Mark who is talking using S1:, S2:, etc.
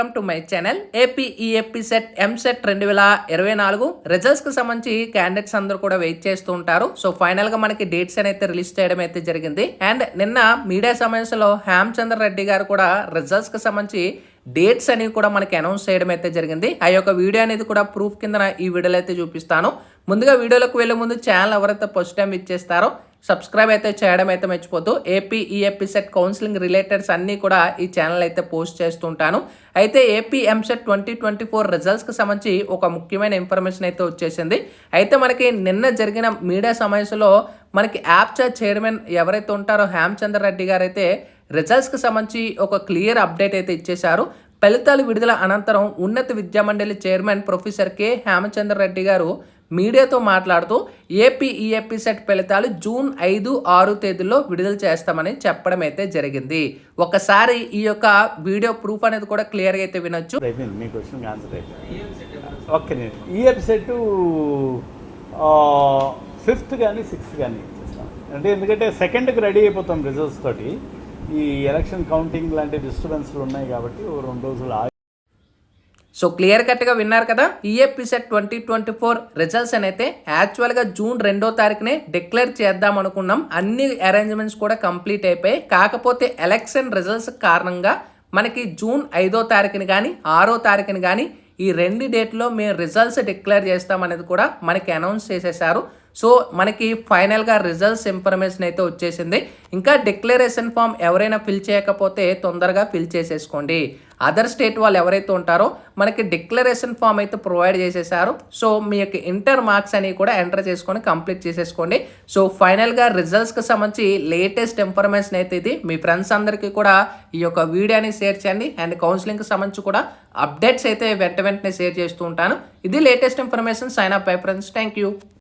S1: Welcome to my channel AP EAP set EAMCET 2024 results కి సంబంధించి candidates అందరూ కూడా వెయిట్ చేస్తూ ఉంటారు. సో ఫైనల్ గా మనకి డేట్స్ అయితే రిలీజ్ చేయడం అయితే జరిగింది. అండ్ నిన్న మీడియా సమావేశంలో హేమచంద్ర రెడ్డి గారు కూడా రిజల్ట్స్ కి సంబంధించి డేట్స్ అనేవి కూడా మనకి అనౌన్స్ చేయడం అయితే జరిగింది. ఆ యొక్క వీడియో అనేది కూడా ప్రూఫ్ కింద ఈ వీడియోలో అయితే చూపిస్తాను. ముందుగా వీడియోలోకి వెళ్ళే ముందు ఛానల్ ఎవరైతే ఫస్ట్ టైం ఇచ్చేస్తారో సబ్స్క్రైబ్ అయితే చేయడం అయితే మర్చిపోద్దు. ఏపీ ఈఏపీ సెట్ కౌన్సిలింగ్ రిలేటెడ్స్ అన్నీ కూడా ఈ ఛానల్ అయితే పోస్ట్ చేస్తుంటాను. అయితే ఏపీ ఎంసెట్ 2024 రిజల్ట్స్కి సంబంధించి ఒక ముఖ్యమైన ఇన్ఫర్మేషన్ అయితే వచ్చేసింది. అయితే మనకి నిన్న జరిగిన మీడియా సమావేశంలో మనకి యాప్చా చైర్మన్ ఎవరైతే ఉంటారో హేమచంద్ర రెడ్డి గారు అయితే రిజల్ట్స్కి సంబంధించి ఒక క్లియర్ అప్డేట్ అయితే ఇచ్చేశారు. ఫలితాలు విడుదల అనంతరం ఉన్నత విద్యామండలి chairman professor K Hemachandra Reddy గారు మీడియాతో మాట్లాడుతూ ఏపీ ఈఏపీ సెట్ ఫలితాలు జూన్ 5-6 తేదీల్లో విడుదల చేస్తామని చెప్పడం అయితే జరిగింది. ఒకసారి ఈ యొక్క వీడియో ప్రూఫ్ అనేది కూడా క్లియర్గా అయితే వినొచ్చు.
S2: మీ question answer okay. EAP CET 5th కానీ 6th కానీ ఇచ్చేస్తాం. అంటే ఎందుకంటే 2nd రెడీ అయిపోతాం రిజల్ట్స్ తోటి. ఈ ఎలక్షన్ కౌంటింగ్ లాంటి డిస్టర్బెన్స్లు ఉన్నాయి కాబట్టి 2 రోజులు
S1: సో క్లియర్ కట్గా విన్నారు కదా. ఈఏపీ సెట్ 2024 రిజల్ట్స్ అయితే యాక్చువల్గా జూన్ 2వ తారీఖునే డిక్లేర్ చేద్దాం అనుకున్నాం. అన్ని అరేంజ్మెంట్స్ కూడా కంప్లీట్ అయిపోయాయి. కాకపోతే ఎలక్షన్ రిజల్ట్స్ కారణంగా మనకి జూన్ 5వ తారీఖుని కానీ 6వ తారీఖుని కానీ ఈ 2 డేట్లో మేము రిజల్ట్స్ డిక్లేర్ చేస్తామనేది కూడా మనకి అనౌన్స్ చేసేసారు. సో మనకి ఫైనల్గా రిజల్ట్స్ ఇన్ఫర్మేషన్ అయితే వచ్చేసింది. ఇంకా డిక్లరేషన్ ఫామ్ ఎవరైనా ఫిల్ చేయకపోతే తొందరగా ఫిల్ చేసేసుకోండి. అదర్ స్టేట్ వాళ్ళు ఎవరైతే ఉంటారో మనకి డిక్లరేషన్ ఫామ్ అయితే ప్రొవైడ్ చేసేసారు. సో మీ యొక్క ఇంటర్ మార్క్స్ అనేవి కూడా ఎంటర్ చేసుకొని కంప్లీట్ చేసేసుకోండి. సో ఫైనల్గా రిజల్ట్స్కి సంబంధించి లేటెస్ట్ ఇన్ఫర్మేషన్ అయితే ఇది. మీ ఫ్రెండ్స్ అందరికీ కూడా ఈ యొక్క వీడియోని షేర్ చేయండి. అండ్ కౌన్సిలింగ్కి సంబంధించి కూడా అప్డేట్స్ అయితే వెంటనే షేర్ చేస్తూ ఉంటాను. ఇది latest information. Sign up bye friends. Thank you.